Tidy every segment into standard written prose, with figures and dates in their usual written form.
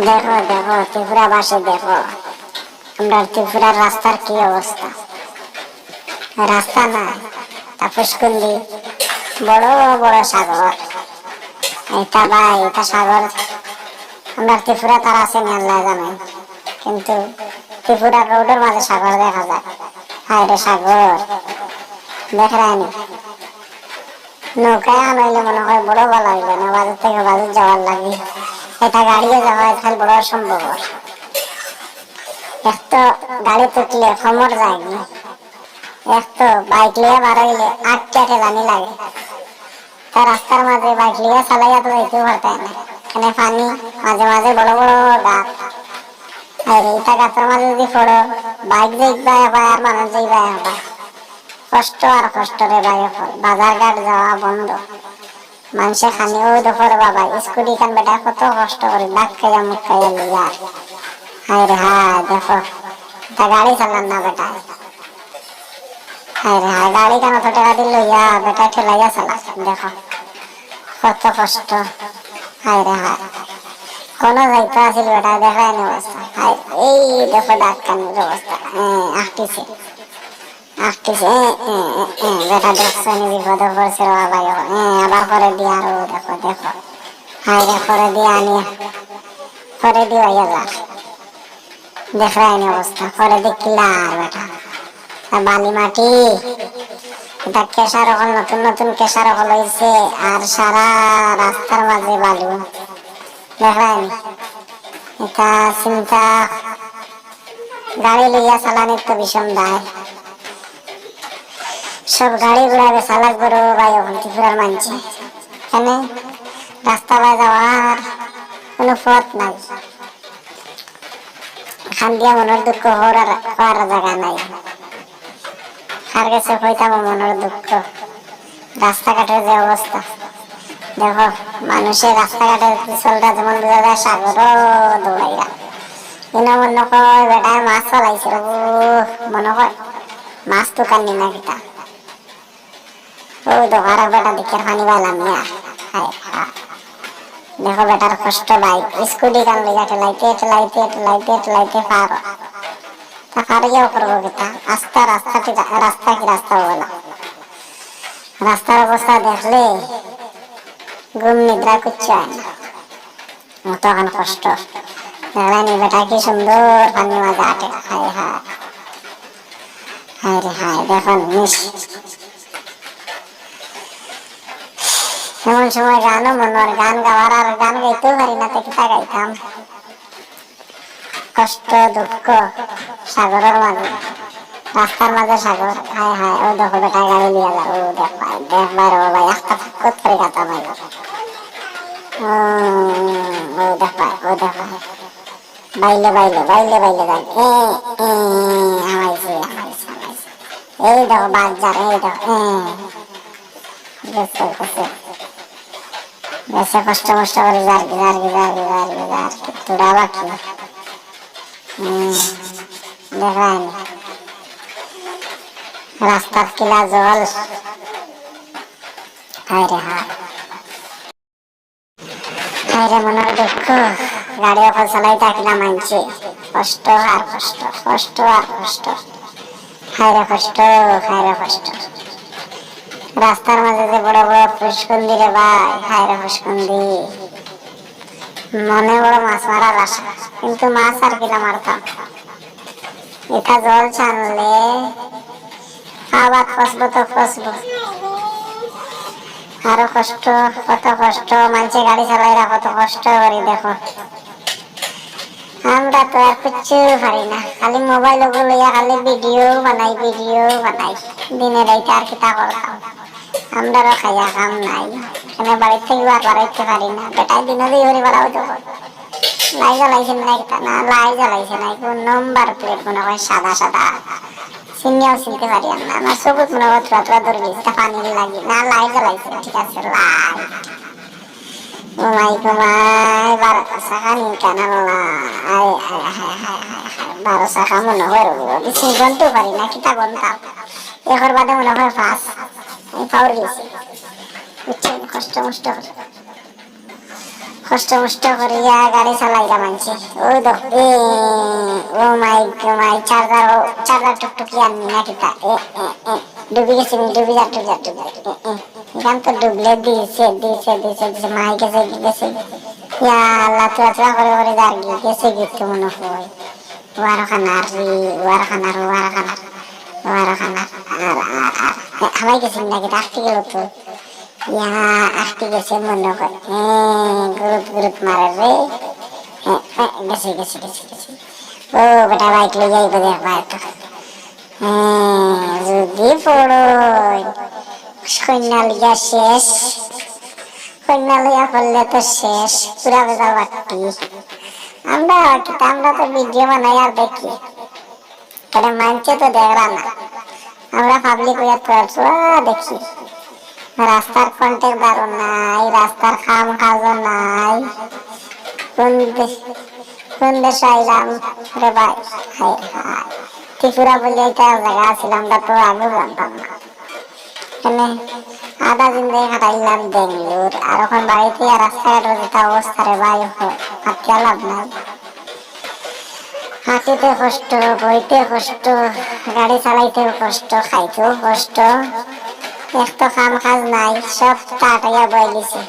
দেখো দেখো ত্রিপুরাবাসী দেখো, আমরা ত্রিপুরার রাস্তার কি অবস্থা। রাস্তা নাই, তাপসকুন্দি বড় বড় সাগর। এটা ভাই, এটা সাগর আমরা ত্রিপুরা তার আছে নি আল্লাহ জানেন, কিন্তু ত্রিপুরার রোডের মাঝে সাগর দেখা যায়। হায় রে সাগর, দেখায়নি নৌকায় আনাইলে মনে হয় বড় ভালো হইবে না, বাজার থেকে বাজার যাওয়ার লাগে। এটা গাড়িও যাওয়া তাহলে বড় সম্ভব। এক তো গাড়ি তুটলে খমর যায়নি, এক তো বাইক লিয়ে বার হইলে 8 জানি লাগে। তার রাস্তার মাঝে বাইক লিয়ে চালাইয়া তো যাইতেও পারতাই না, এখানে পানি, মাঝে মাঝে বড় বড় গাছ। আর এইটা গাছের মাঝে যদি পড়ো, বাইক যাইবা এবার আর মানুষ যাইবা এবার, কষ্ট আর কষ্ট রে ভাই। বাজার ঘাট যাওয়া বন্ধ, মানুষে খানিও দুপুর বাবা স্কুটি কান বেটা কত কষ্ট করে ডাক খাইয়া মুখ খাইয়া লিয়া। হায় রে হায়, দেখো তা গাড়ি চালান না বেটা। হায় রে হায়, গাড়ি কেন তো টাকা দিল ইয়া বেটা ঠেলাইয়া চালা, দেখো কত কষ্ট। হায় রে হায়, কোন যাইতে আসিল বেটা, দেখা এনে অবস্থা। হায় এই দেখো ডাক কানির অবস্থা, আসতেছে আসতেছে, বেটা দেখছো নি বিপদে পড়ছে বাবা। আবার করে দিয়ে আরো দেখো দেখো, হায় রে করে দিয়ে আনি, করে দিয়ে যা দেখা এনে অবস্থা। করে দেখিলা আর বেটা বালি মাটি, এটা কেশার হল, নতুন নতুন কেশার হল হয়েছে, আর সারা রাস্তার মাঝে বালু। দেখায়নি এটা চিন্তা, গাড়ি লইয়া চালানির তো ভীষণ দায়। সব গাড়ি ঘোড়া বেচা লাগবে রে ভাই, ওখান ত্রিপুরার মানছে। এখানে রাস্তা বাই যাওয়ার কোনো পথ নাই, খান দিয়া মনের দুঃখ হওয়ার জায়গা নাই। কার কাছে হইতাম মনের দুঃখ। রাস্তাঘাটের যে অবস্থা দেখো, মানুষের রাস্তাঘাটের পিছলটা যেমন বোঝা যায়, সাগরও দৌড়াইরা এনে মনে হয় বেটায় মাছ চালাইছে, মনে হয় মাছ তো কান্নি না কিতা। ও দোকার বেটা দিকের পানি পাইলাম না। দেখো বেটার কষ্ট, বাইক স্কুটি কান লিগা ঠেলাইতে ঠেলাইতে ঠেলাইতে ঠেলাইতে পারো, তা পারিয়াও করবো কিতা। রাস্তা কি রাস্তা বলো, রাস্তার অবস্থা দেখলে ঘুম নিদ্রা করছে না, তখন কষ্ট। দেখলেনি বেটা কি সুন্দর পানি মাঝে আটে। হায় হায়, হায় রে হায়, দেখুন এমন সময় গানও মনোর, গান গাওয়ার আর গান গাইতেও পারি না, কিতা গাইতাম। কষ্ট দুঃখ সাগরের মাঝে, রাস্তার মাঝে সাগর। হায় হায়, ও দেখো বেটা গাড়ি লিয়া যাও, ও দেখবার ও ভাই একটা ফাঁকত করে গাতা মাইল। ও দেখবাই, ও দেখবাই বাইলে বাইলে বাইলে বাইলে যাই। আমাইছে আমাইছে আমাইছে, এই দেখো বাজার, এই দেখো গেছে গেছে গেছে, কষ্ট মষ্ট করে জারগি জারগি জারগি জারগি জারগি তোরা বাকি। দেখায়নি রাস্তার কিলা জল। হায় রে হায়, হায় রে মনের দুঃখ। গাড়ি অকল চালাই থাকলে মানছে কষ্ট আর কষ্ট, কষ্ট আর কষ্ট। হায় রে কষ্ট, হায় রে কষ্ট। রাস্তার মাঝে যে বড় বড় পুষ্কুন্দি রে ভাই, হায় রে পুষ্কুন্দি। মনে বড় মাছ মারার আশা, কিন্তু মাছ আর কিলা মারতাম। এটা জল ছানলে আবার ফসবো তো ফসবো, আরো কষ্ট, কত কষ্ট। মানুষে গাড়ি চালাইরা কত কষ্ট করি দেখো। আমরা তো আর কিচ্ছু পারি না, খালি মোবাইল লইয়া খালি ভিডিও বানাই দিনে রাইতে, আর কিতা করতাম। আমরাও খাইয়া কাম নাই, এখানে বাড়ির থেকে আর বাড়াইতে পারি না। বেটাই দিনে দিয়ে হরি বাড়াও দেখো, লাই জ্বালাইছেন না কিতা না, লাই জ্বালাইছে না, নম্বর প্লেট মনে হয় সাদা সাদা, চিনিও চিনতে পারি না। আমার সবুজ মনে হয় থোড়া থোড়া ধরে গেছে, পানির লাগি না, লাই জ্বালাইছে ঠিক আছে। লাই ঘুমাই ঘুমাই 12 টাকা নিন কেন, 12 টাকা মনে হয় বেশি গনতেও পারি না, কিতা গনতাম। এর বাদে মনে হয় 5 আমি পাওয়ার গেছি, বুঝছেন। কষ্ট মষ্ট কষ্ট মষ্ট করিয়া গাড়ি চালাইরা মানছে। ও দেখো ও মাই চার্জার টুকটুকি আননি না কিতা ডুবি গেছে ডুবি যা এখান তো ডুবলে দিছে মাই গেছে ইয়া আল্লাহ তুয়া করে দাঁড়িয়ে গেছে গিয়ে মনে হয় ওয়ারখানার হামাই গেছি নাকি ডাকতে গেল তো ইয়া আসতে গেছে মনে হয় গুরুত মারে রে গেছে ও বেটা বাইক লই যাইব দেখবা তো যদি পড়ো সৈন্য লিয়া শেষ সৈন্য লিয়া করলে তো শেষ পুরা বেজাল বাট্টি আমরা তো ভিডিও বানাই আর দেখি তাহলে মানছে তো দেখরা না আমরা পাবলিক হইয়া তো দেখি রাস্তার কন্টেক্ট দারুণ নাই রাস্তার খাম কাজ নাই কোন দেশে আইলাম রে ভাই ত্রিপুরা বলে এটা জায়গা ছিল আমরা তো আগে জানতাম না এখানে আধা জিন্দগি কাটাইলাম বেঙ্গলোর আর এখন বাড়িতে রাস্তাঘাটের যেটা অবস্থা রে ভাই হাঁটিয়া লাভ নাই হাঁটিতে কষ্ট বইতে কষ্ট গাড়ি চালাইতেও কষ্ট খাইতেও কষ্ট এক তো কাম কাজ নাই সব টাটাইয়া বই দিছে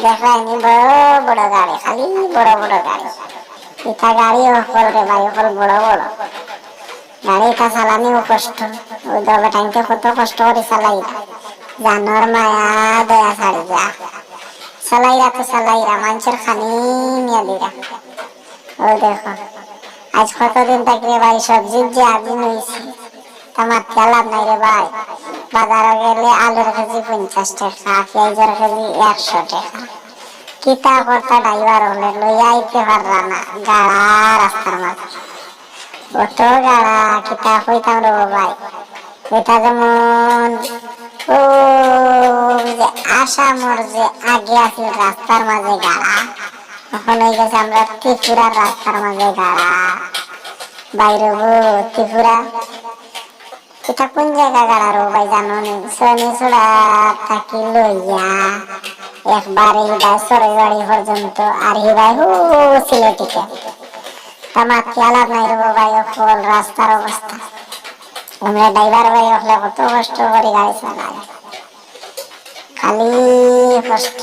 দেখায়নি বড় গাড়ি খালি বড় গাড়ি এটা গাড়ি অকল রে ভাই অকল বড় গাড়ি এটা চালানিও কষ্ট ওই দবে টাইমকে কত কষ্ট করে চালাই জানোর মায়া দয়া ছাড়ি যা চালাইরা মানুষের খানি নিয়ে দিরা ও দেখো আজ কতদিন থাকলে ভাই সবজির যে আদিন হয়েছে আমার লাভ নাই রে ভাই বাজারে গেলে আলুর কেজি 50 টাকা পেঁয়াজের কেজি 100 টাকা কিতা করতা ড্রাইভার হলে লইয়া আইতে পারলা না গাড়া রাস্তার মাঝে অত গাড়া কিতা কইতাম রে ভাই এটা যেমন ও যে আসামর যে আগে আছিল রাস্তার মাঝে গাড়া এখন হয়ে গেছে আমরা ত্রিপুরার রাস্তার মাঝে গাড়া বাইরে ত্রিপুরা এটা কোন জায়গা গাড়ারো ভাই জানো নি শনিছড়া থাকি লইয়া একবারে হিবাই সরাইবাড়ি পর্যন্ত আর হিবাই সিলেটিকে আমার খেয়ালাপ নাই রে ভাই ফল রাস্তার অবস্থা আমরা ড্রাইভার ভাই হলে কত কষ্ট করে গাড়ি চালাই খালি কষ্ট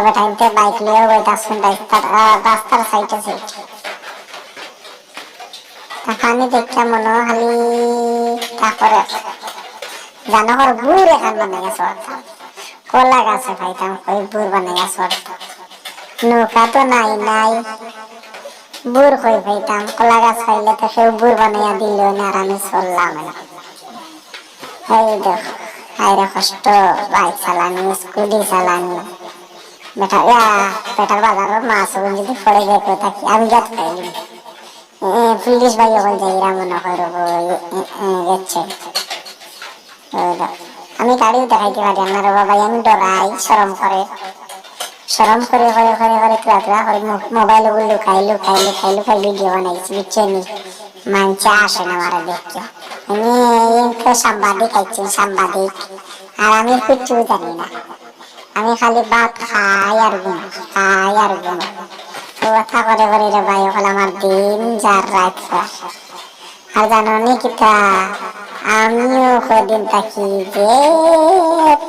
বেটাইতে বাইক লিয়েও বইতাছেন রাস্তার সাইডে পানি দেখতে মনে খালি তারপরে জানো কর বুড় এখান বানাইয়া চড়তাম কলা গাছে খাইতাম ওই বুড় বানাইয়া চড়তাম নৌকা তো নাই বুড় কই খাইতাম কলা গাছ খাইলে তো কেউ বুড় বানাইয়া দিল না আর আমি চললাম এই দেখো আইরে কষ্ট বাইক চালানি স্কুটি চালানি বেটার বাজারের মাছ যদি পড়ে যায় থাকি আমি গাছ খাইলি পুলিশ ভাই ওখান যাইরা মনে করবো গেছে আমি গাড়িও দেখাইতে পারি না রে বাবা আমি ডরাই শরম করে তুলা করে মোবাইল লুকাই ভিডিও বানাইছি বুঝছেন মানছে আসে না মারা দেখতে আমি তো সাংবাদিক আর আমি কিচ্ছু জানি না আমি খালি ভাত খাই আর ঘুম কথা করে রে ভাই ওখানে আমার দিন যার রাত আর জানো নি কিতা আমিও কদিন থাকি যে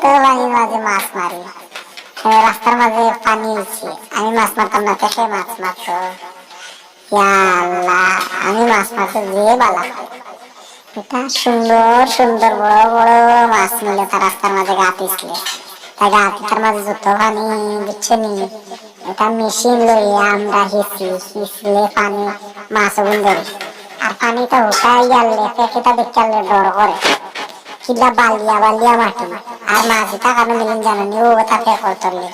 পানির মাঝে মাছ মারি রাস্তার মাঝে পানি হয়েছে আমি মাছ মারতাম না থেকে মাছ মারতো আমি মাছ মারতে যে বালা এটা সুন্দর বড় মাছ মিলে তার রাস্তার মাঝে গাত ইসলে তাই গাতার মাঝে যত পানি বুঝছে নি এটা মেশিন লইয়া আমরা হিসলে পানি মাছ ধরি আর পানিটা হুকাই গেলে পেকেটা দেখতে ডর করে কিলা বালিয়া মাটি আর মাছ এটা কেন মিলিন জানি ও কথা ফেকর তরলে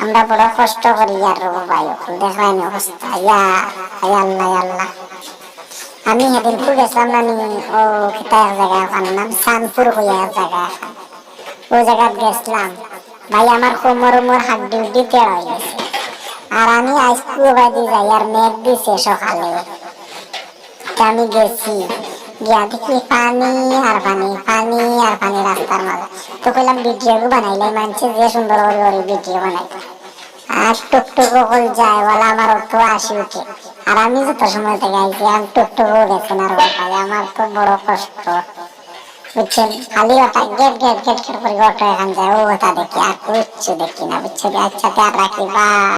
আমরা বড় কষ্ট করি আর ভাই দেখায় না অবস্থা আল্লাহ আমি সেদিন গেছিলাম না ও কিতা এক জায়গা ওখানে নাম সানপুর হইয়া এক জায়গা ও জায়গায় গেছিলাম ভাই আমার কোমর হাড্ডি তেড় হয়ে গেছে আর আমি আইসক্রু বাদি যাই আর মেঘ দিছে সকালে আমি গেছি গিয়া দেখি পানি আর পানি, পানি আর পানি রাস্তার মাঝে। তো কইলাম ভিডিও বানাইলে মানছে যে সুন্দর করে করে ভিডিও বানাই, আর টুকটুক কল যায় বলে আমার তো আসি উঠে। আর আমি যত সময় থেকে আইছি আর টুকটুকও গেছে না রোড পাই, আমার তো বড় কষ্ট বুঝছেন। খালি ওটা গেট গেট গেট গেট করে অটো এখান যায়, ও ওটা দেখি আর কিচ্ছু দেখি না বুঝছো। আচ্ছা আর রাখি বা।